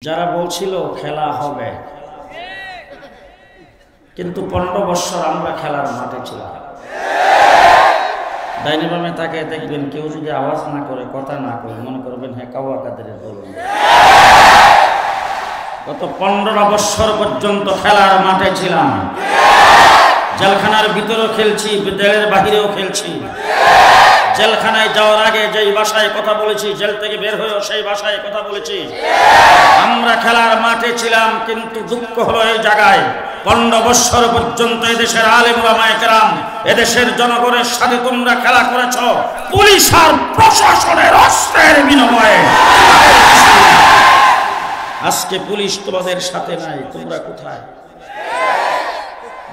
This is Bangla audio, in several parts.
যারা বলছিল খেলা হবে, কিন্তু 15 বছর আমরা খেলার মাঠে ছিলাম। ডাইনে বামে তাকে দেখবেন, কেউ যদি আওয়াজ না করে, কথা না করে, মনে করবেন হ্যাঁ কাওয়া কাদেরের বলুন। গত 15 বছর পর্যন্ত খেলার মাঠে ছিলাম। জেলখানার ভিতরেও খেলছি, বিদ্যালয়ের বাহিরেও খেলছি। জেলখানায় যাওয়ার আগে যেই ভাষায় কথা বলেছি, জেল থেকে বের হয়েও সেই ভাষায় কথা বলেছি। আমরা খেলার মাঠে ছিলাম, কিন্তু দুঃখ হলো এই জায়গায় 15 বছর পর্যন্ত এদেশের আলেম ওলামায়ে কেরাম, এদেশের জনগণের সাথে তোমরা খেলা করেছ পুলিশ আর প্রশাসনের অস্ত্রের বিনিময়ে। আজকে পুলিশ তোমাদের সাথে নাই, তোমরা কোথায়?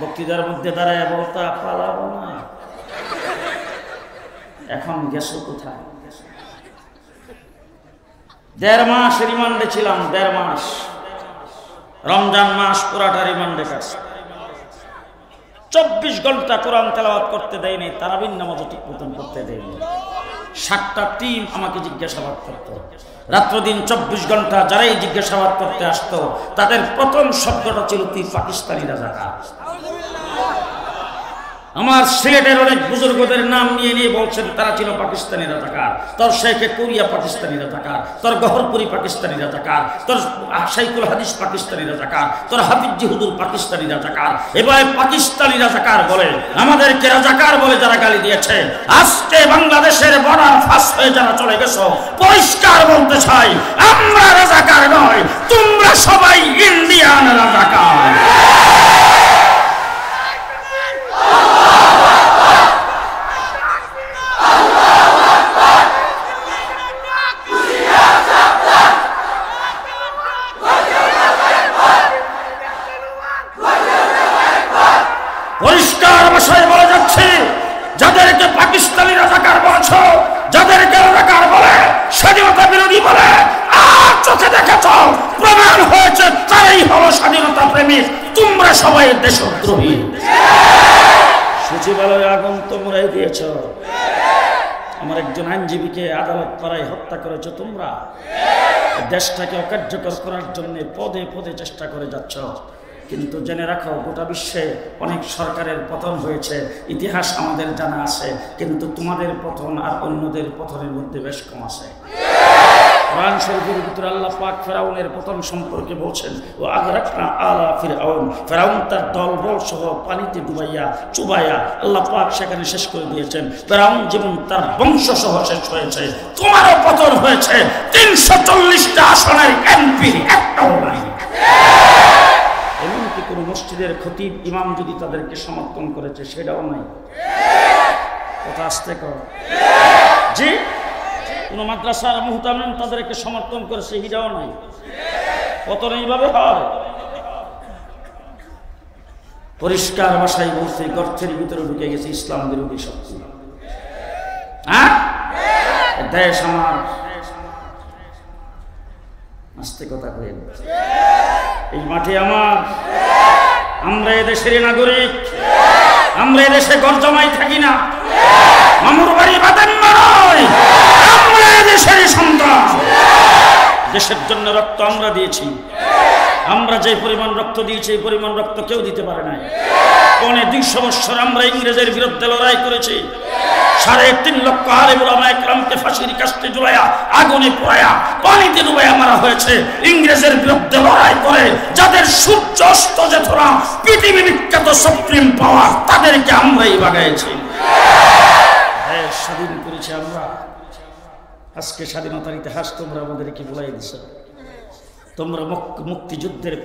বক্তৃতার মধ্যে দাঁড়ায় বলতা পালাবো না, এখন গেছো কোথায়? 1.5 মাস রিমান্ডে ছিলাম, 1.5 মাস। রমজান মাস পুরাটা রিমান্ডে কাছে। 24 ঘন্টা কোরআন তেলাওয়াত করতে দেয়নি, তারাবির নামাজও ঠিক মতন করতে দেয়নি। 7টা টিম আমাকে জিজ্ঞাসাবাদ করত, রাত্র দিন 24 ঘন্টা। যারাই জিজ্ঞাসাবাদ করতে আসতো, তাদের প্রথম শব্দটা ছিল তুই পাকিস্তানি রাজাকার। আমার সিলেটের অনেক বুজুর্গদের নাম নিয়ে নিয়ে বলছেন তারা ছিল পাকিস্তানি রাজাকার। তোর শেখে কোরিয়া পাকিস্তানি রাজাকার, তোর গহরপুরি পাকিস্তানি রাজাকার, তোর শাইখুল হাদিস পাকিস্তানি রাজাকার, তোর হাফিজি হুজুর পাকিস্তানি রাজাকার। এবার পাকিস্তানি রাজাকার বলে আমাদেরকে রাজাকার বলে যারা গালি দিয়েছে, আজকে বাংলাদেশের বর্ডার ফাঁস হয়ে যারা চলে গেছো, পরিষ্কার বলতে চাই আমরা রাজাকার নয়, তোমরা সবাই ইন্ডিয়ান রাজাকার। পরিষ্কার ভাষায় বলে যাচ্ছে, যাদেরকে পাকিস্তানি রাজাকার বলছ, যাদেরকে রাজাকার বলে, স্বাধীনতা বিরোধী বলে, আর চোখে দেখেছ প্রমাণ হয়েছে তারাই হলো স্বাধীনতা প্রেমিক। তোমরা সবাই দেশদ্রোহী। সচিবালয়ে আগুন তোমরাই দিয়েছ। আমার একজন আইনজীবীকে আদালত পাড়ায় হত্যা করেছ তোমরা। দেশটাকে অকার্যকর করার জন্য পদে পদে চেষ্টা করে যাচ্ছ। কিন্তু জেনে রাখো, গোটা বিশ্বে অনেক সরকারের পতন হয়েছে, ইতিহাস আমাদের জানা আছে, কিন্তু তোমাদের পতন আর অন্যদের পতনের মধ্যে বেশ কম আছে। কোরআন শরীফের ভিতরে আল্লাহ পাক ফেরাউনের পতন সম্পর্কে বলছেন, ও আগরাকনা আলা ফিরআউন, ফেরাউন তার দলবল সহ পানিতে ডুবাইয়া চুবাইয়া আল্লাহ পাক সেখানে শেষ করে দিয়েছেন। ফেরাউন যেমন তার বংশ সহ শেষ হয়েছে, তোমারও পতন হয়েছে। 340টা আসনের এমপি একটাও নাই। এমনকি কোন মসজিদের খতিব ইমাম যদি তাদেরকে সমর্থন করেছে সেটাও নাই। কথা আসতে কর জি। কোন মাদ্রাসার মুহতামিম তাদেরকে সমর্থন করেছে সেটাও নাই। পতন এইভাবে হয়। পরিষ্কার ভাষায় বলছে, গর্তের ভিতরে ঢুকে গেছে ইসলাম বিরোধী শক্তি। হ্যাঁ, দেশ আমার, আস্তে কথা কয়ে, এই মাঠে আমার, আমরা এদেশের নাগরিক, আমরা এদেশে গর্জমাই থাকি না, মামুর বাড়ি বাদেন নয়, আমরা এদেশের সন্তান। দেশের জন্য রক্ত আমরা দিয়েছি। আমরা যে পরিমাণ রক্ত দিয়েছি এই পরিমাণ রক্ত কেউ দিতে পারে নাই। 250 বছর আমরা ইংরেজের বিরুদ্ধে লড়াই করেছি। 3.5 লক্ষ আলেম ওলামায়ে কেরামকে ফাঁসির কাস্টে ঝুলাইয়া, আগুনে পোড়াইয়া, পানিতে ডুবাইয়া মারা হয়েছে ইংরেজের বিরুদ্ধে লড়াই করে। যাদের সূর্য অস্ত যেত না, পৃথিবী বিখ্যাত সুপ্রিম পাওয়ার, তাদেরকে আমরাই বাগাইছি। দেশ স্বাধীন করেছি আমরা। আজকে স্বাধীনতার ইতিহাস তোমরা আমাদেরকে ভুলাই দিছ। তোমরা মুক্তিযুদ্ধের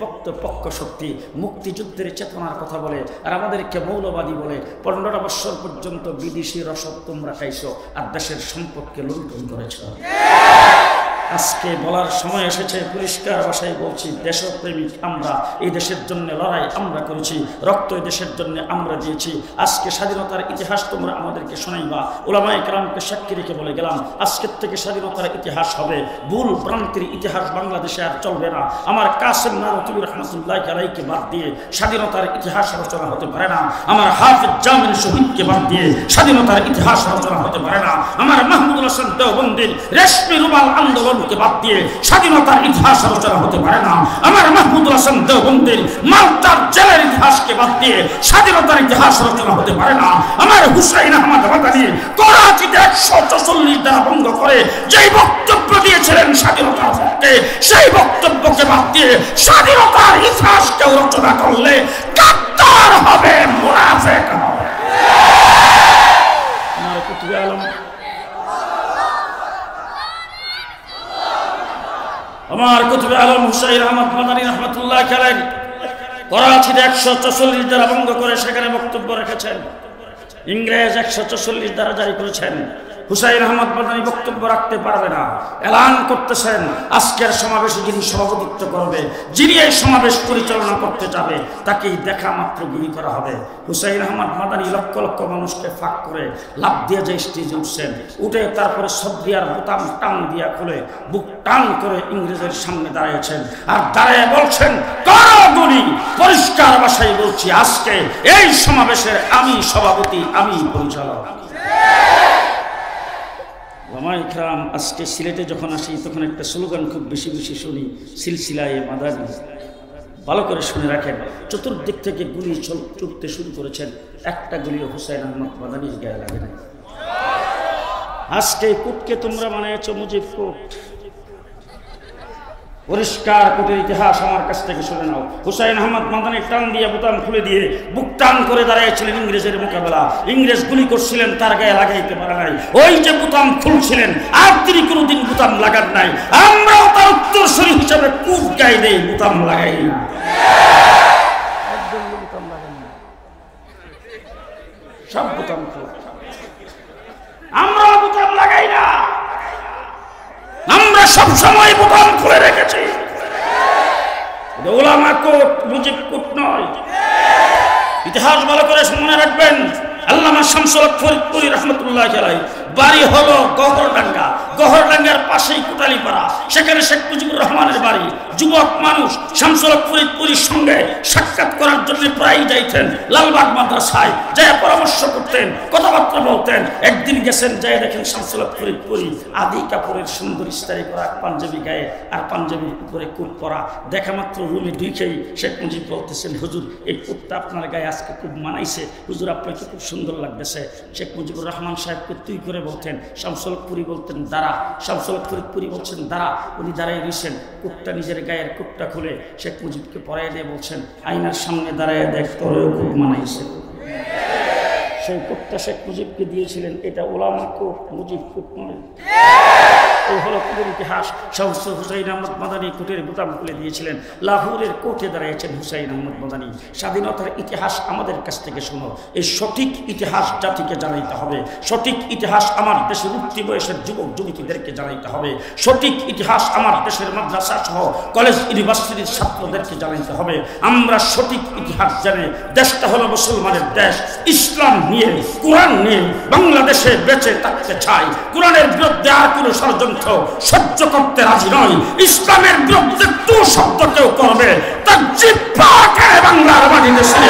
পক্ষ শক্তি, মুক্তিযুদ্ধের চেতনার কথা বলে আর আমাদেরকে মৌলবাদী বলে 15 বছর পর্যন্ত বিদেশি রসদ তোমরা খাইছো আর দেশের সম্পদকে লুণ্ঠন করেছ। আজকে বলার সময় এসেছে, পরিষ্কার ভাষায় বলছি, দেশপ্রেমিক আমরা। এই দেশের জন্য লড়াই আমরা করেছি, রক্ত এই দেশের জন্য আমরা দিয়েছি। আজকে স্বাধীনতার ইতিহাস তোমরা আমাদেরকে শোনাইবা। ওলামায়ে কেরামকে সাক্ষী রেখে বলে গেলাম, আজকের থেকে স্বাধীনতার ইতিহাস হবে। ভুল ভ্রান্তির ইতিহাস বাংলাদেশে আর চলবে না। আমার কাসেম নানতুবি রহমতুল্লাহি আলাইহিকে বাদ দিয়ে স্বাধীনতার ইতিহাস আলোচনা হতে পারে না। আমার হাফেজ জামিল শহীদকে বাদ দিয়ে স্বাধীনতার ইতিহাস আলোচনা হতে পারে না। আমার মাহমুদুল হাসান দেওবন্দির রেশমি রুমাল আন্দোলন বক্তব্যকে বাদ দিয়ে স্বাধীনতার ইতিহাস আলোচনা হতে পারে না। আমার মাহমুদুল হাসান দেওবন্দির মালটার জেলের ইতিহাসকে বাদ দিয়ে স্বাধীনতার ইতিহাস আলোচনা হতে পারে না। আমার হুসাইন আহমদ মাদানী করাচিতে 144 ধারা ভঙ্গ করে যেই বক্তব্য দিয়েছিলেন স্বাধীনতার পক্ষে, সেই বক্তব্যকে বাদ দিয়ে স্বাধীনতার ইতিহাস কেউ রচনা করলে গাদ্দার হবে, মুনাফিক হবে। আমার কুতুবে আলম, আমার কুতুবে আলম হুসাইন আহমদ মাদানী রহমাতুল্লাহ আলাইহি করাচিতে 144 ধারা ভঙ্গ করে সেখানে বক্তব্য রেখেছেন। ইংরেজ 144 ধারা জারি করেছেন। হুসাইন আহমদ মাদানী বক্তব্য রাখতে পারবে না, এলান করতেছেন আজকের সমাবেশে যিনি সভাপতিত্ব করবে, যিনি এই সমাবেশ পরিচালনা করতে যাবে, তাকেই দেখা মাত্র গুলি করা হবে। হুসাইন আহমদ মাদানী লক্ষ লক্ষ মানুষকে ফাঁক করে লাফ দিয়ে যে স্টেজে উঠছেন, উঠে তারপরে সদ্রিয়ার বোতাম টান দিয়া খুলে বুক টান করে ইংরেজের সামনে দাঁড়িয়েছেন আর দাঁড়িয়ে বলছেন, করো গুলি। পরিষ্কার ভাষায় বলছি, আজকে এই সমাবেশের আমি সভাপতি, আমি পরিচালক। আজকে সিলেটে যখন আসি তখন একটা স্লোগান খুব বেশি বেশি শুনি, সিলসিলায়ে মাদানী। ভালো করে শুনে রাখেন, চতুর্দিক থেকে গুলি ছুটতে শুরু করেছেন, একটা গুলিও হুসাইন আহমদ মাদানীর গায়ে লাগে না। আজকে কোটকে তোমরা বানিয়েছ মুজিব কোট, পরিষ্কার কোটের ইতিহাস আমার কাছ থেকে শুনে নাও। হুসাইন আহমদ মাদানী টান দিয়ে বোতাম খুলে দিয়ে বুক টান করে দাঁড়িয়েছিলেন ইংরেজের মোকাবেলা। ইংরেজ গুলি করছিলেন, তার গায়ে লাগাইতে পারে নাই। ওই যে বোতাম খুলছিলেন, আর তিনি কোনোদিন বোতাম লাগান নাই। আমরাও তার উত্তরসূরি হিসাবে কুট গায়ে দেই, বোতাম লাগাই না। সব বোতাম খোলা, আমরাও বোতাম লাগাই না। আমরা সব সময় বোতাম খুলে রেখেছি। ওলামা কোট, মুজিব কোট নয়। ইতিহাস ভালো করে মনে রাখবেন। আল্লামা শামসুল হক ফরিদপুরি রহমতুল্লাহ আলাইহি বাড়ি হলো গহরডাঙ্গা, গহরডাঙ্গার পাশেই কোটালীপাড়া, সেখানে শেখ মুজিবুর রহমানের বাড়ি। যুবক মানুষ শামসুল হক ফরিদপুরির সঙ্গে সাক্ষাৎ করার জন্য প্রায়ই যাইতেন লালবাগ মাদ্রাসায়, যায় পরামর্শ করতেন, কথাবার্তা বলতেন। একদিন গেছেন, যায় দেখেন শামসুল হক ফরিদপুরি আদি কাপড়ের সুন্দর ইস্তারি করা পাঞ্জাবি গায়ে আর পাঞ্জাবির উপরে কোট পরা। দেখা মাত্র রুমে ঢুকেই শেখ মুজিব বলতেছেন, হুজুর এই কোটটা আপনার গায়ে আজকে খুব মানাইছে, হুজুর আপনাকে খুব সুন্দর লাগতেছে। শেখ মুজিবুর রহমান সাহেবকে তুই করে বলতেন, শামসুল হক পুরি বলতেন দাঁড়া, শামসুল হক ফরিদপুরি বলছেন দাঁড়া। উনি দাঁড়ায় রয়েছেন, কোটটা নিজের গায়ের কোটটা খুলে শেখ মুজিবকে পরাই দিয়ে বলছেন, আয়নার সামনে দাঁড়ায় দেখ, তোরেও খুব মানাইছে। সেই কোটটা শেখ মুজিবকে দিয়েছিলেন। এটা ওলামা কোট, মুজিব কোট নয়। এই হলো কোটের ইতিহাস। শামসুল হুসাইন আহমদ মাদানী কোটের বোতাম খুলে দিয়েছিলেন। লাহোরের কোর্টে দাঁড়িয়েছেন হুসাইন আহমদ মাদানী। স্বাধীনতার ইতিহাস আমাদের কাছ থেকে শোনো। এই সঠিক ইতিহাস জাতিকে জানাইতে হবে। সঠিক ইতিহাস আমার দেশের উঠতি বয়সের যুবক যুবতীদেরকে জানাইতে হবে। সঠিক ইতিহাস আমার দেশের মাদ্রাসা সহ কলেজ ইউনিভার্সিটির ছাত্রদেরকে জানাইতে হবে। আমরা সঠিক ইতিহাস জানে দেশটা হলো মুসলমানের দেশ, ইসলাম নিয়ে, কোরআন নিয়ে বাংলাদেশে বেঁচে থাকতে চাই। কোরআনের বিরুদ্ধে আর কোনো ষড়যন্ত্র সহ্য করতে রাজি নয়। ইসলামের বিরুদ্ধে টু শব্দ কেউ করবে, তার জিহ্বাকে বাংলার মাটিতে শুনে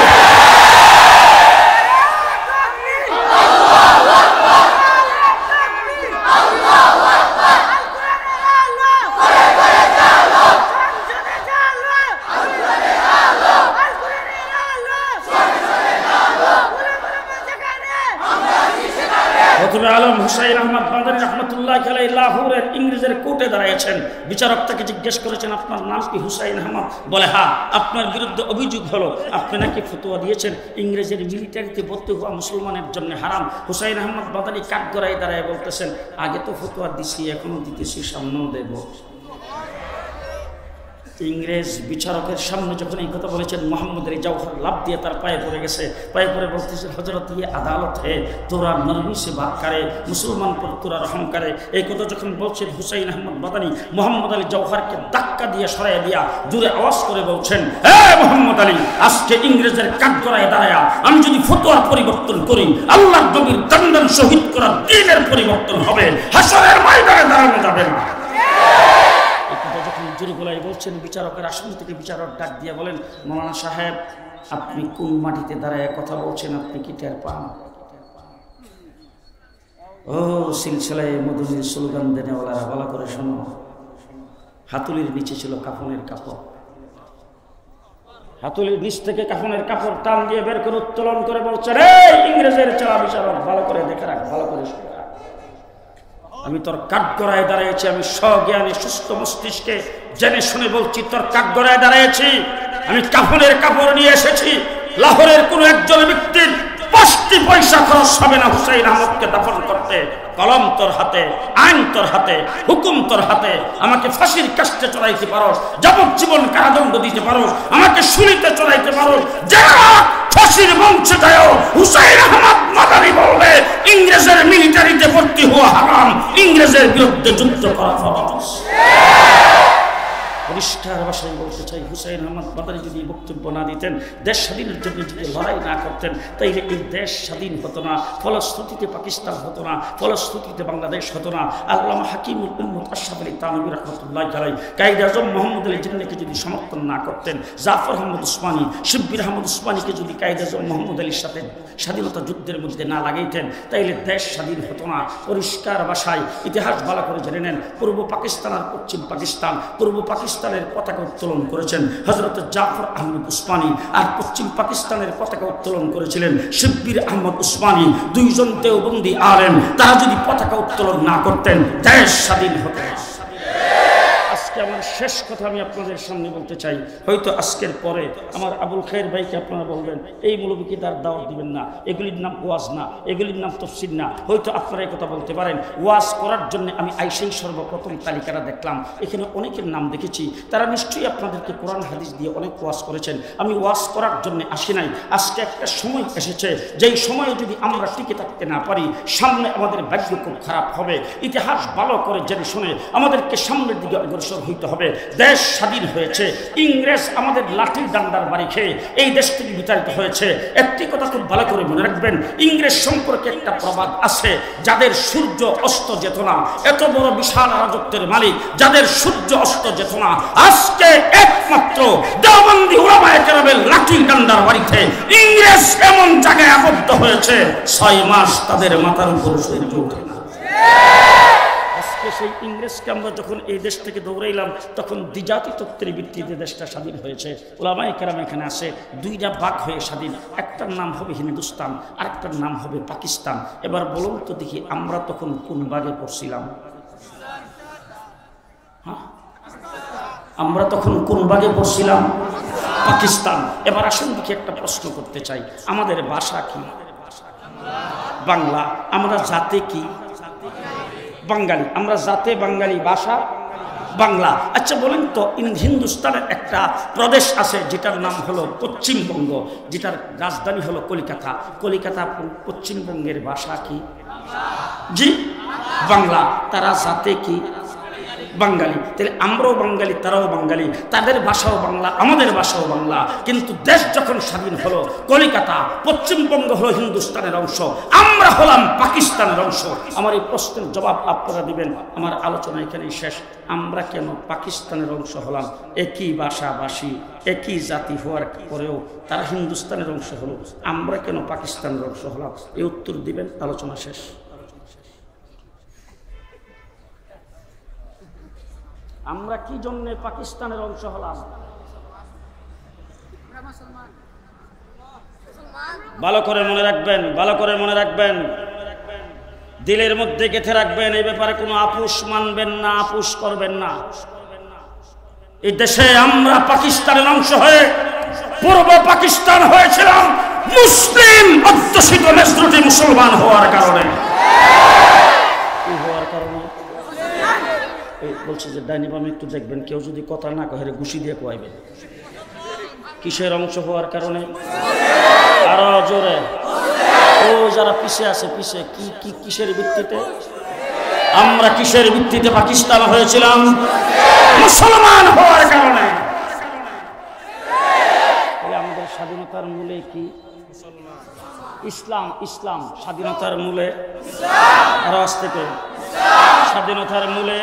আলম হুসাইন আহমদ মাদানী রহমতুল্লাহ আলাইহি লাহোরের ইংরেজের কোর্টে দাঁড়িয়েছেন। বিচারক তাকে জিজ্ঞেস করেছেন, আপনার নাম কি? হুসাইন আহমদ। বলে, হ্যাঁ। আপনার বিরুদ্ধে অভিযোগ হলো আপনি নাকি ফতোয়া দিয়েছেন ইংরেজের মিলিটারিতে ভর্তি হওয়া মুসলমানের জন্য হারাম। হুসাইন আহমদ মাদানী কাঠগড়ায় দাঁড়ায় বলতেছেন, আগে তো ফতোয়া দিছি, এখনো দিতেছি, সামনেও দেব। ইংরেজ বিচারকের সামনে যখন এই কথা বলেছেন, মোহাম্মদের জওহর লাভ দিয়ে তার পায়ে পড়ে গেছে। পায়ে পড়ে বলতেছেন, হজরত ইয়ে আদালত হে, তোরা নরমি সে বাদ করে, মুসলমান পর তোরা রহম করে। এই কথা যখন বলছেন, হুসাইন আহমদ মাদানী মোহাম্মদ আলী জওহরকে ধাক্কা দিয়ে সরাইয়া দিয়া জোরে আওয়াজ করে বলছেন, হে মোহাম্মদ আলী, আজকে ইংরেজের কাঠগড়ায় দাঁড়ায়া আমি যদি ফতোয়ার পরিবর্তন করি, আল্লাহর নবীর দণ্ডন শহীদ করা দ্বীনের পরিবর্তন হবে, হাসরের ময়দানে দাঁড়ানো যাবে না। জোরে গলায় বলছেন, বিচারকের আসন থেকে বিচারক ডাক দিয়ে বলেন, মৌলানা সাহেব, আপনি কোন মাটিতে দাঁড়ায় কথা বলছেন, আপনি কি টের পান? ও সিলসিলায়ে মদনীর স্লোগান দেনেওয়ালারা, ভালো করে শোনো। হাতুলির নিচে ছিল কাফনের কাপড়। হাতুলির নিচ থেকে কাফনের কাপড় টান দিয়ে বের করে উত্তোলন করে বলছে, রে ইংরেজের চালা বিচারক, ভালো করে দেখে রাখ, ভালো করে শুনে রাখ। আমি তোর কাঠগড়ায় দাঁড়িয়েছি, আমি স্বজ্ঞানী সুস্থ মস্তিষ্কে জেনে শুনে বলছি, তোর কাঠগড়ায় দাঁড়িয়েছি। আমি কাফনের কাপড় নিয়ে এসেছি। লাহোরের কোন একজন ব্যক্তির ৫টি পয়সা খরচ হবে না হুসাইন আহমদকে দাফন করতে। কলম তোর হাতে, আইন তোর হাতে, হুকুম তোর হাতে। আমাকে ফাঁসির কাস্টে চড়াইতে পারো, যাবজ্জীবন কারাদণ্ড দিতে পারো, আমাকে শুলিতে চড়াইতে পারো, যারা ফাঁসির মঞ্চে যায় হুসাইন আহমদ মাদানি বলবে ইংরেজের মিলিটারিতে ভর্তি হওয়া হারাম, ইংরেজের বিরুদ্ধে যুদ্ধ করা ফরজ। পরিষ্কার ভাষায় বলতে চাই, হুসাইন আহমদ মাদানি যদি বক্তব্য না দিতেন, দেশ স্বাধীনের জন্য যদি লড়াই না করতেন, তাইলে এই দেশ স্বাধীন হতো না, ফলশ্রুতিতে পাকিস্তান হতো না, ফলশ্রুতিতে বাংলাদেশ হতো না। আল্লামা হাকিমুল উম্মত আশরাফ আলী থানভী রাহমাতুল্লাহ আলাইহি কায়েদ আজম মোহাম্মদ আলী জিন্নাহকে যদি সমর্থন না করতেন, জাফর আহমদ উসমানী, শিব্বির আহমদ উসমানীকে যদি কায়েদ আজম মোহাম্মদ আলীর সাথে স্বাধীনতা যুদ্ধের মধ্যে না লাগাইতেন, তাইলে দেশ স্বাধীন হতো না। পরিষ্কার ভাষায় ইতিহাস ভালো করে জেনে নেন, পূর্ব পাকিস্তান আর পশ্চিম পাকিস্তান, পূর্ব পাকিস্তানের পতাকা উত্তোলন করেছেন হযরত জাফর আহমদ উসমানী, আর পশ্চিম পাকিস্তানের পতাকা উত্তোলন করেছিলেন শিব্বির আহমদ উসমানী, দুইজন দেওবন্দি আলেম। তারা যদি পতাকা উত্তোলন না করতেন, দেশ স্বাধীন হতো না। আজকে আমার শেষ কথা আমি আপনাদের সামনে বলতে চাই, হয়তো আজকের পরে আমার আবুল খায়ের ভাইকে আপনারা বলবেন এই মৌলবীকে তার দাওয়াত দিবেন না, এগুলির নাম ওয়াজ না, এগুলির নাম তফসির না। হয়তো আপনারা এই কথা বলতে পারেন। ওয়াজ করার জন্য আমি আইসেই সর্বপ্রথম তালিকাটা দেখলাম, এখানে অনেকের নাম দেখেছি, তারা নিশ্চয়ই আপনাদেরকে কোরআন হাদিস দিয়ে অনেক ওয়াজ করেছেন। আমি ওয়াজ করার জন্য আসি নাই। আজকে একটা সময় এসেছে, যেই সময়ে যদি আমরা টিকে থাকতে না পারি, সামনে আমাদের ভাগ্য খুব খারাপ হবে। ইতিহাস ভালো করে জেনে শুনে আমাদেরকে সামনের দিকে অগ্রসর হইতে হবে। দেশ স্বাধীন হয়েছে, ইংরেজ আমাদের লাঠির ডান্ডার বাড়ি খেয়ে এই দেশ থেকে বিতাড়িত হয়েছে। একটি কথা খুব ভালো করে মনে রাখবেন, ইংরেজ সম্পর্কে একটা প্রবাদ আছে, যাদের সূর্য অস্ত যেত না, এত বড় বিশাল রাজত্বের মালিক যাদের সূর্য অস্ত যেত না, আজকে একমাত্র দেওবন্দি উলামায়ে কেরামের লাঠির ডান্ডার বাড়িতে ইংরেজ এমন জায়গায় আবদ্ধ হয়েছে ৬ মাস তাদের মাথার উপর সূর্য ওঠে না। সেই ইংরেজকে আমরা যখন এই দেশ থেকে দৌড়াইলাম, তখন দ্বিজাতি তত্ত্বের ভিত্তিতে দেশটা স্বাধীন হয়েছে। ওলামায়ে কেরাম এখানে আসে, দুইটা ভাগ হয়ে স্বাধীন, একটার নাম হবে হিন্দুস্তান, আরেকটার নাম হবে পাকিস্তান। এবার বলুন তো দেখি, আমরা তখন কোন ভাগে পড়ছিলাম? হ্যাঁ, আমরা তখন কোন ভাগে পড়ছিলাম? পাকিস্তান। এবার আসুন দেখি একটা প্রশ্ন করতে চাই, আমাদের ভাষা কি? বাংলা। আমরা জাতে কি? বাঙালি। আমরা জাতে বাঙালি, ভাষা বাংলা। আচ্ছা বলেন তো, হিন্দুস্তানের একটা প্রদেশ আছে যেটার নাম হলো পশ্চিমবঙ্গ, যেটার রাজধানী হলো কলিকাতা। কলিকাতা পশ্চিমবঙ্গের ভাষা কি? জি, বাংলা। তারা জাতে কি? বাঙালি। তাহলে আমরাও বাঙালি, তারাও বাঙালি, তাদের ভাষাও বাংলা, আমাদের ভাষাও বাংলা। কিন্তু দেশ যখন স্বাধীন হলো, কলিকাতা পশ্চিমবঙ্গ হলো হিন্দুস্তানের অংশ, আমরা হলাম পাকিস্তানের অংশ। আমার এই প্রশ্নের জবাব আপনারা দিবেন। আমার আলোচনা এখানেই শেষ। আমরা কেন পাকিস্তানের অংশ হলাম? একই ভাষাভাষী, একই জাতি হওয়ার পরেও তারা হিন্দুস্তানের অংশ হলো, আমরা কেন পাকিস্তানের অংশ হলাম? এই উত্তর দিবেন, আলোচনা শেষ। আমরা কি জন্য পাকিস্তানের অংশ হলাম? ভালো করে মনে রাখবেন, ভালো করে মনে রাখবেন, দিলের মধ্যে গেঁথে রাখবেন। এই ব্যাপারে কোনো আপোষ মানবেন না, আপোষ করবেন না। এই দেশে আমরা পাকিস্তানের অংশ হয়ে পূর্ব পাকিস্তান হয়েছিলাম মুসলিম অধ্যুষিত মেজরিটি মুসলমান হওয়ার কারণে। কি হওয়ার কারণে? বলছে যে ডাইনি বামে একটু দেখবেন, কেউ যদি কথা না কহে ঘুষি দিয়ে কোয়াইবেন। কিসের অংশ হওয়ার কারণে? আরো জোরে। ও যারা পিছে আছে, পিছে কি কিসের ভিত্তিতে? আমরা কিসের ভিত্তিতে পাকিস্তান হয়েছিলাম? মুসলমান হওয়ার কারণে। আমাদের স্বাধীনতার মূলে কি? ইসলাম। ইসলাম। স্বাধীনতার মূলে আরো আস্তে করে স্বাধীনতার মূলে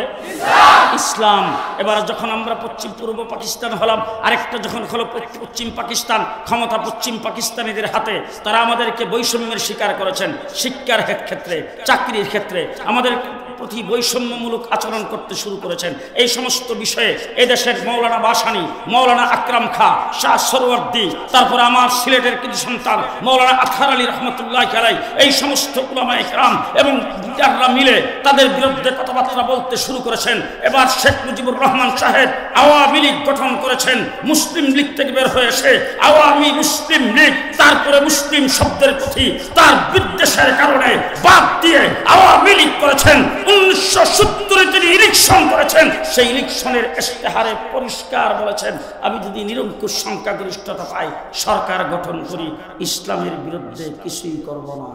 ইসলাম। এবার যখন আমরা পূর্ব পাকিস্তান হলাম, আরেকটা যখন হলো পশ্চিম পাকিস্তান, ক্ষমতা পশ্চিম পাকিস্তানিদের হাতে, তারা আমাদেরকে বৈষম্যের শিকার করেছেন। শিক্ষার ক্ষেত্রে, চাকরির ক্ষেত্রে আমাদের প্রতি বৈষম্যমূলক আচরণ করতে শুরু করেছেন। এই সমস্ত বিষয়ে এদেশের মৌলানা ভাসানী, মৌলানা আকরাম খাঁ, শাহ সরওয়ার্দী, তারপরে আমার সিলেটের কিছু সন্তান মৌলানা আতহার আলী রহমতুল্লাহ আলাইহি, এই সমস্ত উলামায়ে কেরাম এবং যারা মিলে তাদের বিরুদ্ধে কথাবার্তা বলতে শুরু করেছেন। এবার শেখ মুজিবুর রহমান সাহেব আওয়ামী লীগ গঠন করেছেন। মুসলিম লীগ থেকে বের হয়ে এসে আওয়ামী মুসলিম লীগ, তারপরে মুসলিম শব্দের প্রতি তার বিদ্বেষের কারণে বাদ দিয়ে আওয়ামী লীগ করেছেন। 1970 তিনি ইলেকশন করেছেন। সেই ইলেকশনের ইশতেহারে পরিষ্কার বলেছেন, আমি যদি নিরঙ্কুশ সংখ্যাগরিষ্ঠতা পাই, সরকার গঠন করি, ইসলামের বিরুদ্ধে কিছুই করব না।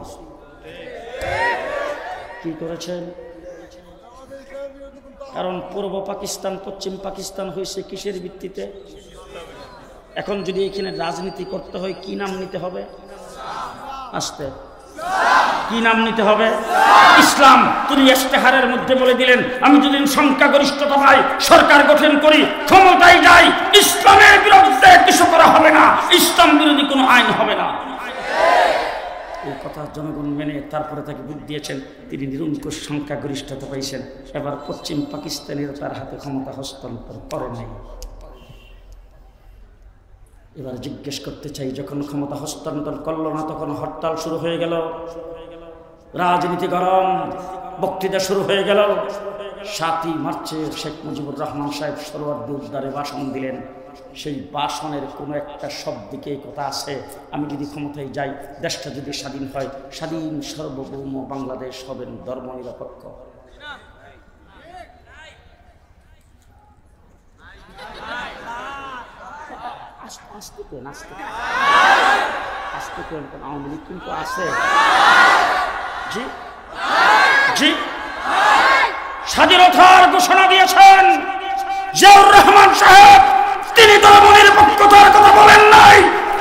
কি করেছেন? কারণ পূর্ব পাকিস্তান পশ্চিম পাকিস্তান হয়েছে কিসের ভিত্তিতে? এখন যদি এখানে রাজনীতি করতে হয় কি নাম নিতে হবে? আসতে কি নাম নিতে হবে? ইসলাম। তিনি ইশতেহারের মধ্যে বলে দিলেন, আমি যদি সংখ্যাগরিষ্ঠতা পাই, সরকার গঠন করি, ক্ষমতায় যাই, ইসলামের বিরুদ্ধে কিছু করা হবে না, ইসলাম বিরোধী কোনো আইন হবে না। এই কথা জনগণ মেনে তারপরে তাকে ভোট দিয়েছেন। তিনি নিরঙ্কুশ সংখ্যাগরিষ্ঠতা পাইছেন। এবার পশ্চিম পাকিস্তানিরা তার হাতে ক্ষমতা হস্তান্তর করে নাই। এবার জিজ্ঞেস করতে চাই, যখন ক্ষমতা হস্তান্তর করল না, তখন হরতাল শুরু হয়ে গেল, রাজনীতি গরম, বক্তৃতা শুরু হয়ে গেল। 7ই মার্চে শেখ মুজিবুর রহমান সাহেব সরওয়ার্দী উদ্যানে ভাষণ দিলেন। সেই ভাষণের কোনো একটা শব্দিকে কথা আছে, আমি যদি ক্ষমতায় যাই, দেশটা যদি স্বাধীন হয়, স্বাধীন সার্বভৌম বাংলাদেশ হবেন ধর্মনিরপেক্ষ। আওয়ামী লীগ কিন্তু আছে। জি জি, স্বাধীনতার ঘোষণা দিয়েছেন জিয়াউর রহমান সাহেব। তিনি ধর্মনিরপেক্ষতার কথা বলেন নাই।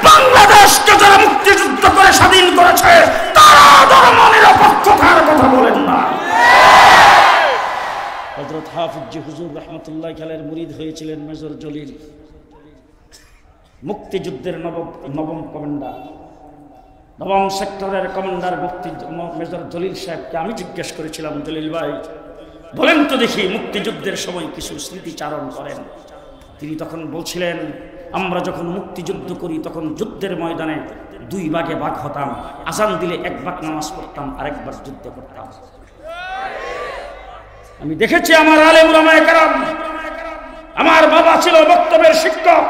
বাংলাদেশকে যারা মুক্তিযুদ্ধ করে স্বাধীন করেছে, তারা ধর্মনিরপেক্ষতার কথা বলেন না। হযরত হাফিজ জি হুজুর রাহমাতুল্লাহ আলাইহির মুরিদ হয়েছিলেন মেজর জলিল, মুক্তিযুদ্ধের নবম কমান্ডার, নবম সেক্টরের কমান্ডার মেজর জলিল সাহেবকে আমি জিজ্ঞেস করেছিলাম, জলিল ভাই বলেন তো দেখি, মুক্তিযুদ্ধের সময় কিছু স্মৃতিচারণ করেন। তিনি তখন বলছিলেন, আমরা যখন মুক্তিযুদ্ধ করি তখন যুদ্ধের ময়দানে 2 ভাগে ভাগ হতাম। আজান দিলে 1 ভাগ নামাজ পড়তাম, আরেক ভাগ যুদ্ধ করতাম। আমি দেখেছি আমার আলেম উলামায়ে কেরাম, আমার বাবা ছিল বক্তব্যের শিক্ষক,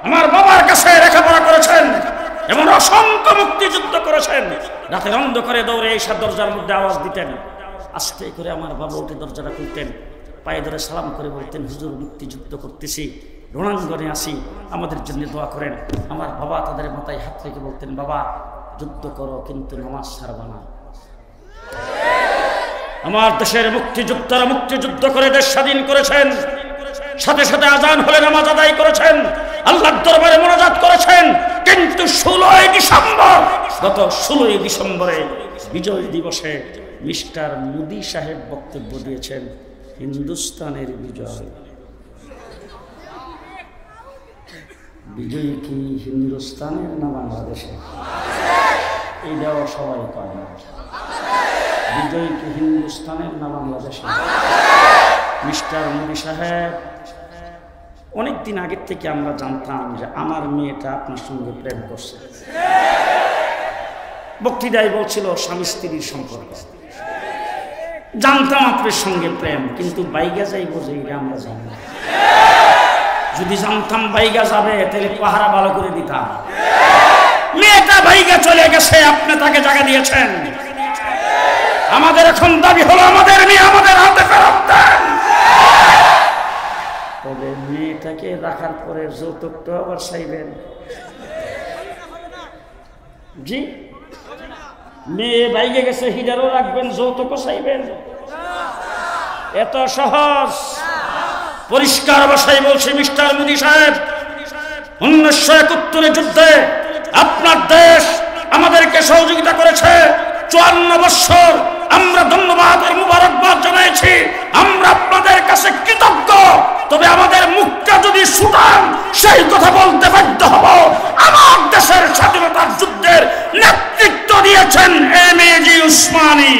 আমার বাবার কাছে লেখাপড়া করেছেন, এমন অসংখ্য মুক্তিযুদ্ধ করেছেন। রাতের অন্ধকারে দৌড়ে এসে দরজার মধ্যে আওয়াজ দিতেন, আস্তে করে আমার বাবা উঠে দরজাটা খুলতেন, পায়ে ধরে সালাম করে বলতেন, হুজুর মুক্তিযুদ্ধ করতেছি, রণাঙ্গনে আসি, আমাদের জন্য দোয়া করেন। আমার বাবা তাদের মাথায় হাত রেখে বলতেন, বাবা যুদ্ধ করো কিন্তু নামাজ ছাড়বা না। আমার দেশের মুক্তিযোদ্ধারা মুক্তিযুদ্ধ করে দেশ স্বাধীন করেছেন, সাথে সাথে আজান হলে নামাজ আদায় করেছেন, আল্লাহর দরবারে মোনাজাত করেছেন। কিন্তু 16ই ডিসেম্বর, গত 16ই ডিসেম্বরে বিজয় দিবসে মিস্টার মোদি সাহেব বক্তব্য দিয়েছেন, হিন্দুস্তানের বিজয়। বিজয় কি হিন্দুস্তানের না বাংলাদেশে? এইটাও সবাই পায় না। বিজয় কি হিন্দুস্তানের না বাংলাদেশে? মিস্টার মোদি সাহেব, অনেকদিন আগের থেকে আমরা জানতাম যে আমার মেয়েটা আপনার সঙ্গে প্রেম করছে। বক্তৃতায় বলছিল স্বামী স্ত্রীর সম্পর্ক, জানতাম আপনার সঙ্গে প্রেম, কিন্তু বাইগা যাইব যে এটা আমরা জানি না। যদি জানতাম বাইগা যাবে তাহলে পাহারা ভালো করে দিতাম। মেয়েটা বাইগা চলে গেছে, আপনি তাকে জায়গা দিয়েছেন। আমাদের এখন দাবি হলো আমাদের মেয়ে আমাদের হাতে ফেরত দেন। তবে মেয়েটাকে রাখার পরে যৌতুকটা আবার চাইবেন। জি, মেয়ে বাইকে গেছে, হিজারও রাখবেন, যৌতুকও চাইবেন? এত সহজ? পরিষ্কার ভাষায় বলছি মিস্টার মোদি সাহেব, 1971 যুদ্ধে আপনার দেশ আমাদেরকে সহযোগিতা করেছে। 54 বছর আমরা ধন্যবাদ ও মুবারকবাদ জানাইছি। আমরা আপনাদের কাছে কৃতজ্ঞ। তবে আমাদের মুখটা যদি শুটান, সেই কথা বলতে বাধ্য হব, আমার দেশের স্বাধীনতার যুদ্ধের নেতৃত্ব দিয়েছেন এমএজি উসমানী।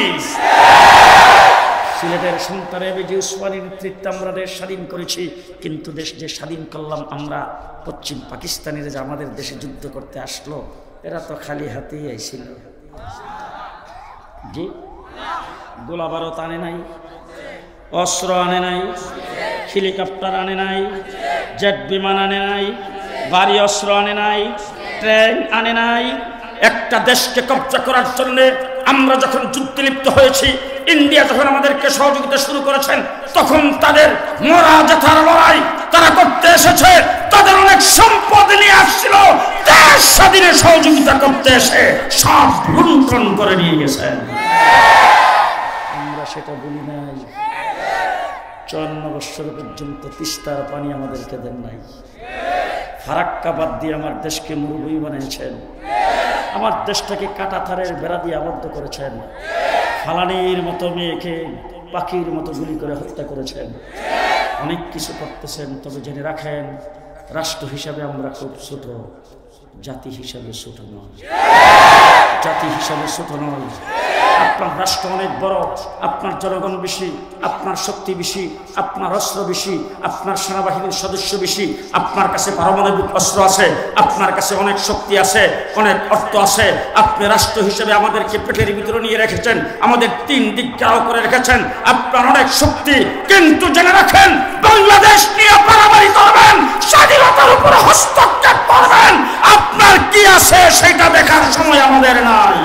সিলেটের সন্তান এমএজি উসমানীর নেতৃত্বে আমরা দেশ স্বাধীন করেছি। কিন্তু দেশ যে স্বাধীন করলাম আমরা, পশ্চিম পাকিস্তানিরা যে আমাদের দেশে যুদ্ধ করতে আসলো, এরা তো খালি হাতেই আইছিল। জি, গোলা বারুদ আনে নাই, অস্ত্র আনে নাই, হেলিকপ্টার আনে নাই, জেট বিমান আনে নাই, ভারী অস্ত্র আনে নাই, ট্রেন আনে নাই। একটা দেশকে কব্জা করার জন্য আমরা যখন যুদ্ধে লিপ্ত হয়েছি, ইন্ডিয়া যখন আমাদেরকে সহযোগিতা শুরু করেছেন, তখন তাদের মরা জেঠার লড়াই তারা করতে এসেছে। তাদের অনেক সম্পদ নিয়ে আসছিল, দেশ স্বাধীনে সহযোগিতা করতে এসে সব লুণ্ঠন করে নিয়ে গেছেন। আমরা সেটা বলি নাই। 54 বছর পর্যন্ত তিস্তার পানি আমাদেরকে দেন নাই। ফারাক্কা বাদ দিয়ে আমার দেশকে মরুভূমি বানিয়েছেন। আমার দেশটাকে কাঁটাতারের বেড়া দিয়ে আবদ্ধ করেছেন। ফালানির মতো মেয়েকে পাখির মতো গুলি করে হত্যা করেছেন। অনেক কিছু করতেছেন। তবে জেনে রাখেন, রাষ্ট্র হিসাবে আমরা খুব ছোট, জাতি হিসাবে ছোট নয়। জাতি হিসাবে ছোট নয়। আপনার রাষ্ট্র অনেক বড়, আপনার জনগণ বেশি, আপনার শক্তি বেশি, আপনার অস্ত্র বেশি, আপনার সেনাবাহিনীর সদস্য বেশি, আপনার কাছে পারমাণবিক অস্ত্র আছে, আপনার কাছে অনেক শক্তি আছে, অনেক অর্থ আছে। আপনি রাষ্ট্র হিসেবে আমাদেরকে পেটের ভিতরে নিয়ে রেখেছেন, আমাদের 3 দিক ঘেরাও করে রেখেছেন। আপনার অনেক শক্তি, কিন্তু জেনে রাখেন, বাংলাদেশ নিয়ে পারামারি করবেন, স্বাধীনতার উপরে হস্তক্ষেপ করবেন, আপনার কি আছে সেটা দেখার সময় আমাদের নাই।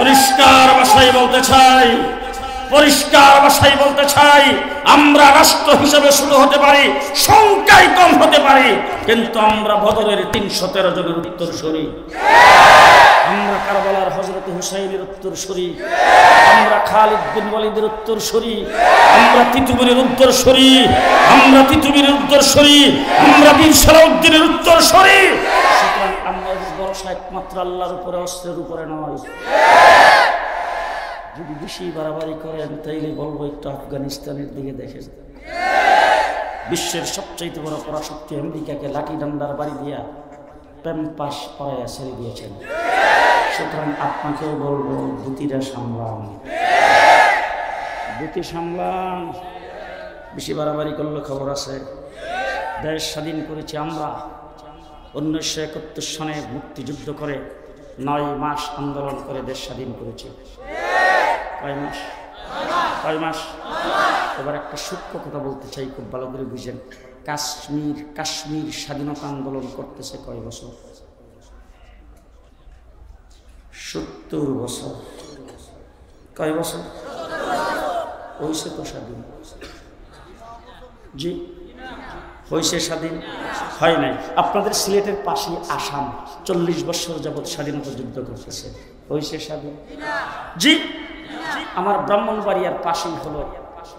পরিষ্কার ভাষায় বলতে চাই, পরিষ্কার ভাষায় বলতে চাই, আমরা রাষ্ট্র হিসেবে শুরু হতে পারি, সংখ্যায় কম হতে পারি, কিন্তু আমরা বদরের 313 জনের উত্তরসূরি, আমরা কারবালার হযরত হুসাইনের উত্তরসূরি, আমরা খালিদ বিন ওয়ালিদের উত্তরসূরি, আমরা তিতুমিরের উত্তরসূরি, আমরা তিতুমিরের উত্তরসূরি, আমরা বীর সালাউদ্দিনের উত্তরসূরি। সুতরাং আমরা ভরসা একমাত্র আল্লাহর উপরে, অস্ত্রের উপরে নয়। যদি বেশি বাড়াবাড়ি করেন তাইলে বলবো একটু আফগানিস্তানের দিকে দেখেন। বিশ্বের সবচাইতে বড় পরাশক্তি আমেরিকাকে লাঠি ডান্ডার বাড়ি দিয়া প্যাম্পাস পরাইয়া ছেড়ে দিয়েছেন। সুতরাং আপনাকেও বলবো, বুতিরা সামলান, বুতি সামলান। বেশি বাড়াবাড়ি করলে খবর আছে। দেশ স্বাধীন করেছি আমরা 1971 সনে মুক্তিযুদ্ধ করে 9 মাস আন্দোলন করে দেশ স্বাধীন করেছি। কয় মাস? কয় মাস? এবার একটা সূক্ষ্ম কথা বলতে চাই, খুব ভালো করে বুঝেন। কাশ্মীর স্বাধীনতা আন্দোলন করতেছে কয় বছর? 70 বছর। কয় বছর হয়েছে তো স্বাধীন? জি, হয়েছে স্বাধীন? হয় নাই। আপনাদের সিলেটের পাশে আসাম 40 বছর যাবৎ স্বাধীনতা যুদ্ধ করতেছে, হয়েছে স্বাধীন? জি। আমার ব্রাহ্মণবাড়িয়ার পাশেই হলো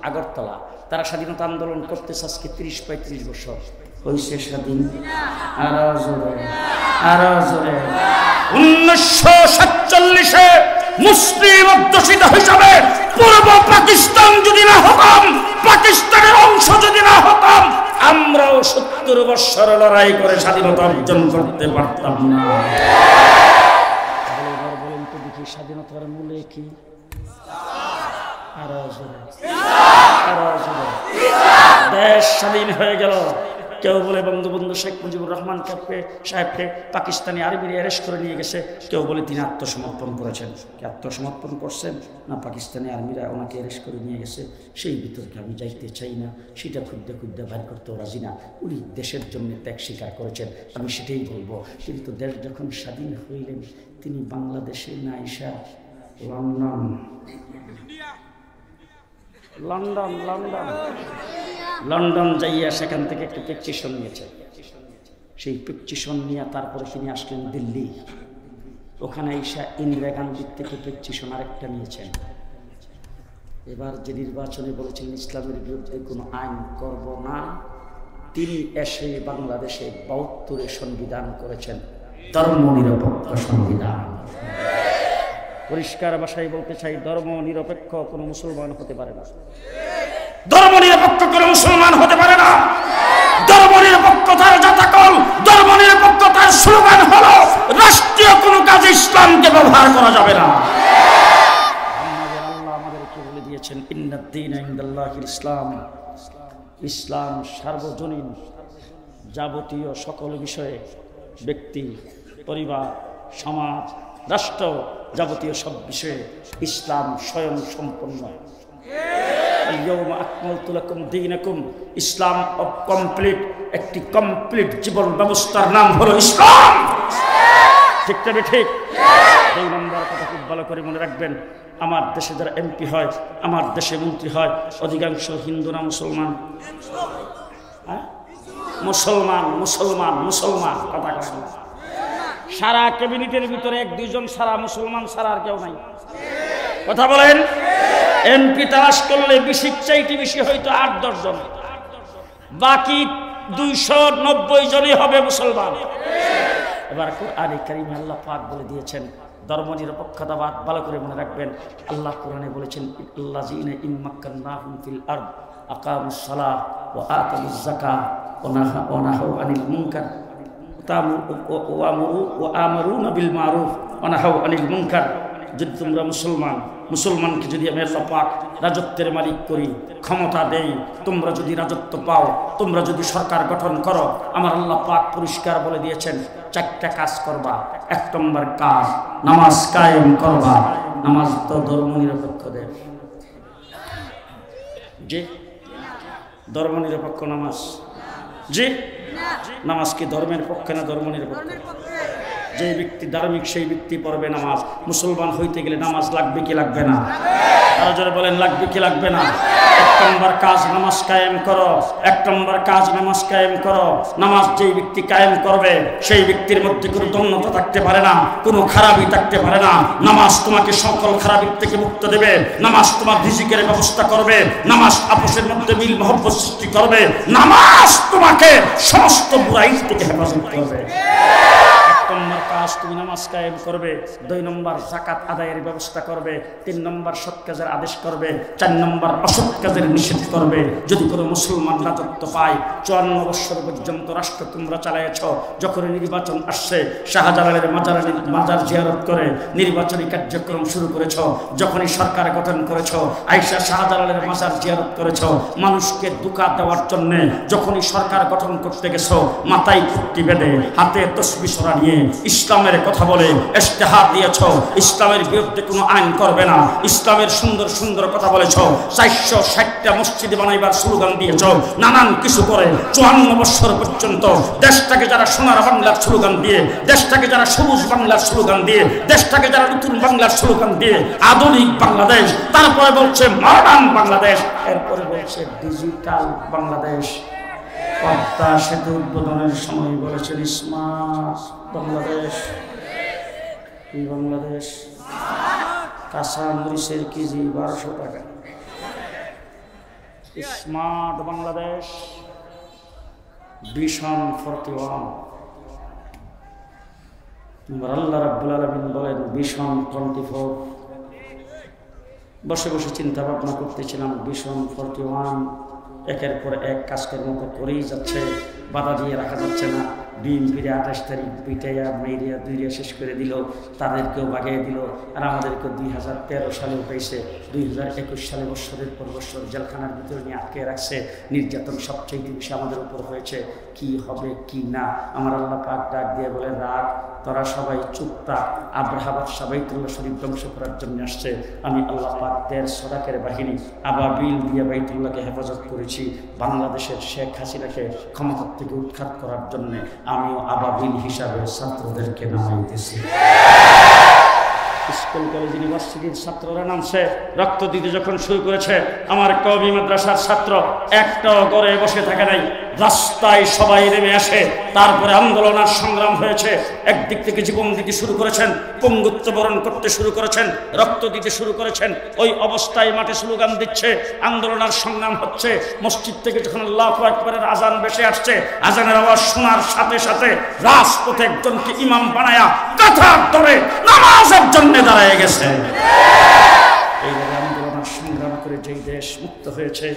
আগরতলা, তারা স্বাধীনতা আন্দোলন করতেছে আজকে 30-35 বছর, হয়েছে স্বাধীন? আরো জোরে, আরো জোরে। 1947-এ মুসলিম অধ্যুষিত হিসাবে পূর্ব পাকিস্তান যদি না হতাম, পাকিস্তানের অংশ যদি না হতাম, আমরাও 70 বছর লড়াই করে স্বাধীনতা অর্জন করতে পারতাম না। এবার বলেন তো দেখি, স্বাধীনতার মূলে কি? আরো জোরে, আরো জোরে। দেশ স্বাধীন হয়ে গেল। কেউ বলে বঙ্গবন্ধু শেখ মুজিবুর রহমান সাহেবকে পাকিস্তানি আর্মিরা অ্যারেস্ট করে নিয়ে গেছে, কেউ বলে তিনি আত্মসমর্পণ করেছেন। কি আত্মসমর্পণ করছেন না পাকিস্তানি আর্মিরা ওনাকে অ্যারেস্ট করে নিয়ে গেছে? সেই বিতর্কে আমি যাইতে চাই না, সেটা খুদ্দে খুদ্দে বাইর করতেও রাজি না। উনি দেশের জন্য ত্যাগ স্বীকার করেছেন, আমি সেটাই বলবো। কিন্তু দেশ যখন স্বাধীন হইলেন, তিনি বাংলাদেশে না এসে লন্ডন লন্ডন লন্ডন লন্ডন যাইয়া সেখান থেকে একটা পেটিশন নিয়েছেন। সেই পেটিশন নিয়ে তারপরে তিনি আসলেন দিল্লি। ওখানে ঈশা ইন্দিরা গান্ধীর থেকে পেটিশন আরেকটা নিয়েছেন। এবার যে নির্বাচনে বলেছেন ইসলামের বিরুদ্ধে কোনো আইন করব না, তিনি এসে বাংলাদেশে ৭২-এ সংবিধান করেছেন, ধর্মনিরপেক্ষ সংবিধান। পরিষ্কার ভাষায় বলতে চাই, ধর্মনিরপেক্ষ কোনো মুসলমান হতে পারে না, ধর্মনিরপেক্ষ কোনো মুসলমান হতে পারে না। ধর্মনিরপেক্ষতার জাতাকল, ধর্মনিরপেক্ষতার স্লোগান হলো রাষ্ট্রীয় কোনো কাজে ইসলামকে ব্যবহার করা যাবে না। আমাদের আল্লাহ আমাদেরকে বলে দিয়েছেন, ইন্নাদ-দীনা ইনদাল্লাহিল ইসলাম, ইসলাম সার্বজনীন, যাবতীয় সকল বিষয়ে ব্যক্তি, পরিবার, সমাজ, রাষ্ট্র, যাবতীয় সব বিষয়ে ইসলাম স্বয়ং সম্পন্ন। ইসলাম অফ কমপ্লিট, একটি কমপ্লিট জীবন ব্যবস্থার নাম হলো ইসলাম। ঠিক তবে ঠিক। 2 নম্বর কথা খুব ভালো করে মনে রাখবেন, আমার দেশে যারা এমপি হয়, আমার দেশে মন্ত্রী হয়, অধিকাংশ হিন্দু না মুসলমান? মুসলমান মুসলমান মুসলমান কথা কয় না। সারা ক্যাবিনেটের ভিতরে 1-2 জন সারা মুসলমান, সারা আর কেউ নাই। কথা বলেন। এমপি তালাশ করলে চাইতে বেশি হয়তো 8-10 জন, বাকি 290 জনই হবে মুসলমান। এবার কোরআনে কারীমে আল্লাহ পাক বলে দিয়েছেন ধর্মনিরপেক্ষতাবাদ। ভালো করে মনে রাখবেন, আল্লাহ কোরআনে বলেছেন, আল্লাযীনা ইম্মাক্কান্নাহুম ফিল আরদ আকামুস সালাহ ওয়া আতামুজ যাকাহ ওয়া নাহাউ আনিল মুনকার ওয়া আমারুনা বিল মারুফ ওয়া নাহাউ আনিল মুনকার। যদি তোমরা মুসলমানকে যদি আমি আল্লাহ পাক রাজত্বের মালিক করি, ক্ষমতা দেই, তোমরা যদি রাজত্ব পাও, তোমরা যদি সরকার গঠন করো, আমার আল্লাহ পাক পরিষ্কার বলে দিয়েছেন 4টা কাজ করবা। 1 নম্বর কাজ, নামাজ কায়েম করবা। নামাজ তো ধর্মনিরপেক্ষ দেশ, জি ধর্মনিরপেক্ষ নামাজ, জি নামাজ কি ধর্মের পক্ষে না ধর্মনিরপেক্ষ? যে ব্যক্তি ধার্মিক সেই ব্যক্তি পড়বে নামাজ। মুসলমান হইতে গেলে নামাজ লাগবে কি লাগবে না? আরো জোরে বলেন, লাগবে কি লাগবে না? 1 নম্বর কাজ নামাজ কায়েম করো। 1 নম্বর কাজ নামাজ কায়েম করো। নামাজ যেই ব্যক্তি কায়েম করবে সেই ব্যক্তির মধ্যে কোনো দ্বন্দ্বতা থাকতে পারে না, কোনো খারাপই থাকতে পারে না। নামাজ তোমাকে সকল খারাপের থেকে মুক্ত দেবে। নামাজ তোমার রিজিকের ব্যবস্থা করবে। নামাজ আপোষের মধ্যে মিল মহব্বত সৃষ্টি করবে। নামাজ তোমাকে সমস্ত বুরাই থেকে হেফাজত করবে। 1 নম্বর কাজ তুমি নামাজ কায়েম করবে। 2 নম্বর যাকাত আদায়ের ব্যবস্থা করবে। 3 নম্বর সৎ কাজের আদেশ করবে। 4 নম্বর অসৎ কাজের নিষেধ করবে। যদি কোনো মুসলমান রাজত্ব পায়, 54 বছর পর্যন্ত রাষ্ট্র তোমরা চালাইছ। যখন নির্বাচন আসছে, শাহজালালের মাজার জিয়ারত করে নির্বাচনী কার্যক্রম শুরু করেছ। যখনই সরকার গঠন করেছ, আয়েশা শাহজালালের মাজার জিয়ারত করেছ মানুষকে ধোঁকা দেওয়ার জন্য। যখনই সরকার গঠন করতে গেছ, মাথায় পট্টি বেঁধে, হাতে তসবিহ সরা নিয়ে ইসলামের কথা বলে ইশতেহার দিয়েছ। ইসলামের বিরুদ্ধে কোনো আইন করবে না, ইসলামের সুন্দর সুন্দর কথা বলেছ। 460টা মসজিদ বানাইবার স্লোগান দিয়েছ, নানান কিছু করে 54 বছর পর্যন্ত দেশটাকে যারা সোনার বাংলার স্লোগান দিয়ে, দেশটাকে যারা সবুজ বাংলার স্লোগান দিয়ে, দেশটাকে যারা নতুন বাংলার স্লোগান দিয়ে আধুনিক বাংলাদেশ, তারপরে বলছে মডার্ন বাংলাদেশ, এরপরে বলছে ডিজিটাল বাংলাদেশ। পদ্মা সেতু উদ্বোধনের সময় বলেছেন স্মার্ট বাংলাদেশ। কি বাংলাদেশ? কাঁচা মরিচের কেজি 1200 টাকা। স্মার্ট বাংলাদেশ। ভিশন 41। আল্লাহ রাব্বুল আলামিন বলেন ভিশন 24। বসে বসে চিন্তা ভাবনা করতেছিলাম, ভিশন 41 একের পর এক কাজকর্ম করেই যাচ্ছে, বাধা দিয়ে রাখা যাচ্ছে না। বিএনপির 28 তারিখ পিটাইয়া মেরিয়া দুইয়া শেষ করে দিল, তাদেরকেও বাগিয়ে দিল। আর আমাদেরকে 2013 সালে উঠেছে, 2021 সালে বৎসরের পর বৎসর জেলখানার ভিতরে নিয়ে আটকে রাখছে। নির্যাতন সবচেয়ে বেশি আমাদের উপর হয়েছে। কি হবে কি না, আমার আল্লাহ পাক ডাক দিয়ে বলে, রাগ, তোরা সবাই চুপ থাক। আব্রাহা বাদশাহ বাইতুল্লাহ শরীফ ধ্বংস করার জন্য আসছে। আমি আল্লাহ পাক 1.5 সদাকের বাহিনী আবাবিল দিয়ে বাইতুল্লাহকে হেফাজত করেছি। বাংলাদেশের শেখ হাসিনাকে ক্ষমতার থেকে উৎখাত করার জন্য আমিও আবাবিল হিসাবে ছাত্রদেরকে নামাইতেছি। স্কুল কলেজ ইউনিভার্সিটির ছাত্ররা নামছে, রক্ত দিতে যখন শুরু করেছে, আমার কওমি মাদ্রাসার ছাত্র একটাও ঘরে বসে থাকে নাই। রাস্তায় সবাই নেমে আসে। তারপরে আন্দোলন আর সংগ্রাম হয়েছে। একদিক থেকে জীবন দিতে শুরু করেছেন, পঙ্গুত্ব বরণ করতে শুরু করেছেন, রক্ত দিতে শুরু করেছেন। ওই অবস্থায় মাঠে স্লোগান দিচ্ছে, আন্দোলন আর সংগ্রাম হচ্ছে। মসজিদ থেকে যখন আল্লাহু আকবারের আজান ভেসে আসছে, আজানের আওয়াজ শোনার সাথে সাথে রাজপথে একজনকে ইমাম বানায়া কাঁথার ধরে নামাজের জন্য দাঁড়ায় গেছে। এইভাবে আন্দোলন আর সংগ্রাম করে যেই দেশ মুক্ত হয়েছে,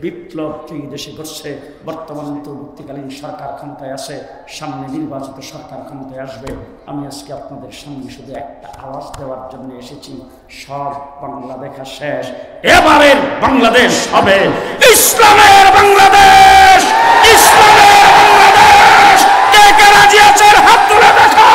বিপ্লব যেই দেশে ঘটছে, বর্তমান অন্তর্বর্তীকালীন সরকার ক্ষমতায় আছে, সামনে নির্বাচিত সরকার ক্ষমতায় আসবে। আমি আজকে আপনাদের সামনে শুধু একটা আওয়াজ দেওয়ার জন্য এসেছি, সব বাংলা দেখা শেষ, এবারের বাংলাদেশ হবে ইসলামের বাংলাদেশ, ইসলামের বাংলাদেশ। কে কে রাজি আছেন হাত তুলে দেখান।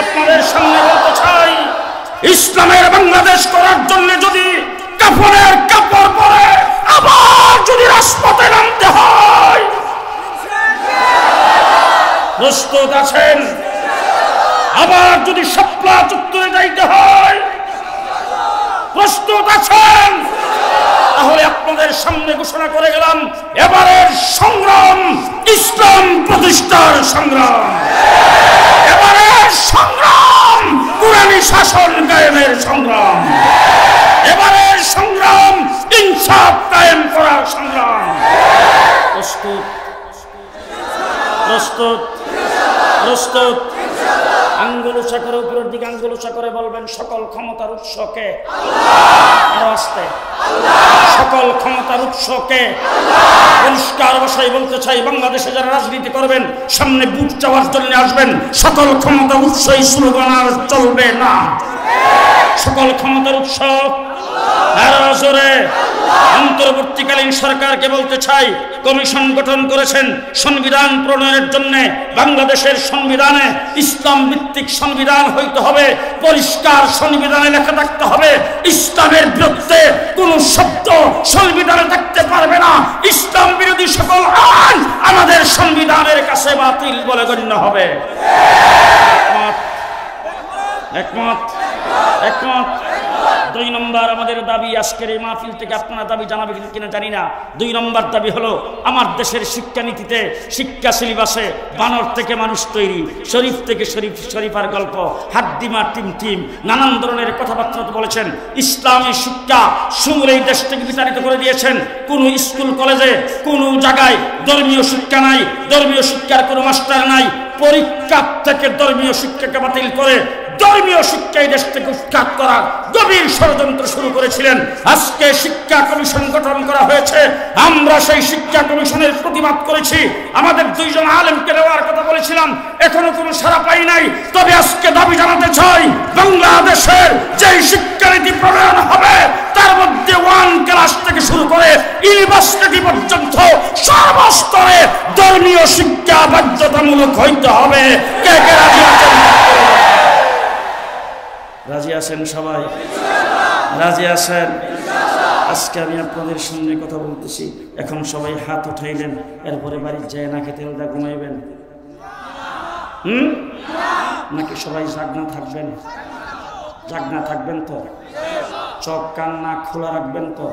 আপনাদের সামনে বলতে চাই, ইসলামের বাংলাদেশ করার জন্য যদি কাফনের কাপড় পরে আবার যদি রাজপথে নামতে হয়, প্রস্তুত আছেন? আবার যদি শাপলা চত্বরে যাইতে হয়, প্রস্তুত আছেন? তাহলে আপনাদের সামনে ঘোষণা করে গেলাম, এবারের সংগ্রাম ইসলাম প্রতিষ্ঠার সংগ্রাম, এবারের সংগ্রাম কুরআনী শাসন কায়েমের সংগ্রাম, এবারের সংগ্রাম ইনসাফ কায়েম করার সংগ্রাম। প্রস্তুত? প্রস্তুত? প্রস্তুত? আঙ্গুল উঁচা করে, উপরের দিকে আঙ্গুল উঁচা করে বলবেন, সকল ক্ষমতার উৎসকে। আরো আসতে, সকল ক্ষমতার উৎসকে। পরিষ্কার ভাষায় বলতে চাই, বাংলাদেশে যারা রাজনীতি করবেন, সামনে বুট চাওয়ার জন্য আসবেন, সকল ক্ষমতার উৎসই স্লোগান আর চলবে না। সকল ক্ষমতার উৎস অন্তর্বর্তীকালীন সরকারকে বলতে চাই, কমিশন গঠন করেছেন সংবিধান প্রণয়নের জন্য। বাংলাদেশের সংবিধানে ইসলাম ভিত্তিক সংবিধান হইতে হবে, পরিষ্কার সংবিধানে লেখা থাকতে হবে, ইসলামের বিরুদ্ধে কোন শব্দ সংবিধানে থাকতে পারবে না। ইসলাম বিরোধী সকল আইন আমাদের সংবিধানের কাছে বাতিল বলে গণ্য হবে। একমত? একমত? 2 নম্বর আমাদের দাবি, আজকের এই মাহফিল থেকে আপনারা দাবি জানাবেন কিনা জানি না। 2 নম্বর দাবি হলো, আমার দেশের শিক্ষানীতিতে, শিক্ষা সিলেবাসে বানর থেকে মানুষ তৈরি, শরীফ থেকে শরীফার গল্প, হাড্ডিমা টিম নানান ধরনের কথাবার্তা বলেছেন। ইসলামী শিক্ষা সমূলে এই দেশ থেকে বিতাড়িত করে দিয়েছেন। কোনো স্কুল কলেজে কোনো জায়গায় ধর্মীয় শিক্ষা নাই, ধর্মীয় শিক্ষার কোনো মাস্টার নাই। পরীক্ষা থেকে ধর্মীয় শিক্ষাকে বাতিল করে ধর্মীয় শিক্ষা এই দেশ থেকে উৎখাত করা গভীর ষড়যন্ত্র শুরু করেছিলেন। আজকে শিক্ষা কমিশন গঠন করা হয়েছে, আমরা সেই শিক্ষা কমিশনের প্রতিবাদ করেছি। আমাদের 2 জন আলেমকে নেওয়ার কথা বলেছিলাম, এখনো কোনো সাড়া পাই নাই। তবে আজকে দাবি জানাতে চাই, বাংলাদেশের যেই শিক্ষানীতি প্রণয়ন হবে, তার মধ্যে 1 ক্লাস থেকে শুরু করে ইউনিভার্সিটি পর্যন্ত সর্বস্তরে ধর্মীয় শিক্ষা বাধ্যতামূলক হইতে হবে। কে কে রাজি আছেন? রাজি আছেন সবাই? রাজি আছেন? আজকে আমি আপনাদের সামনে কথা বলতেছি, এখন সবাই হাত উঠাইলেন, এরপরে বাড়ির যায় না খেতে ওটা ঘুমাইবেন? নাকি সবাই জাগনা থাকবেন? জাগনা থাকবেন তো? চোখ কান না খোলা রাখবেন তো?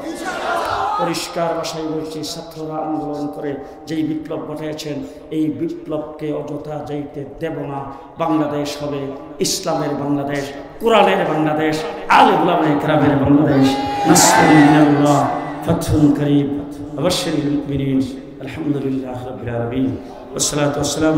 পরিষ্কার ভাষায় বলছি, ছাত্ররা আন্দোলন করে যেই বিপ্লব ঘটিয়েছেন, এই বিপ্লবকে অযথা যাইতে দেব না। বাংলাদেশ হবে ইসলামের বাংলাদেশ, কোরআনের বাংলাদেশ, আলে উলামায়ে কেরামের বাংলাদেশ। নাসরুম মিনাল্লাহ, ফাতহুন করিম, ওয়া বাশশিরিল মুমিনিন। আলহামদুলিল্লাহি রাব্বিল আলামিন, ওয়াসসালাতু ওয়াসসালামু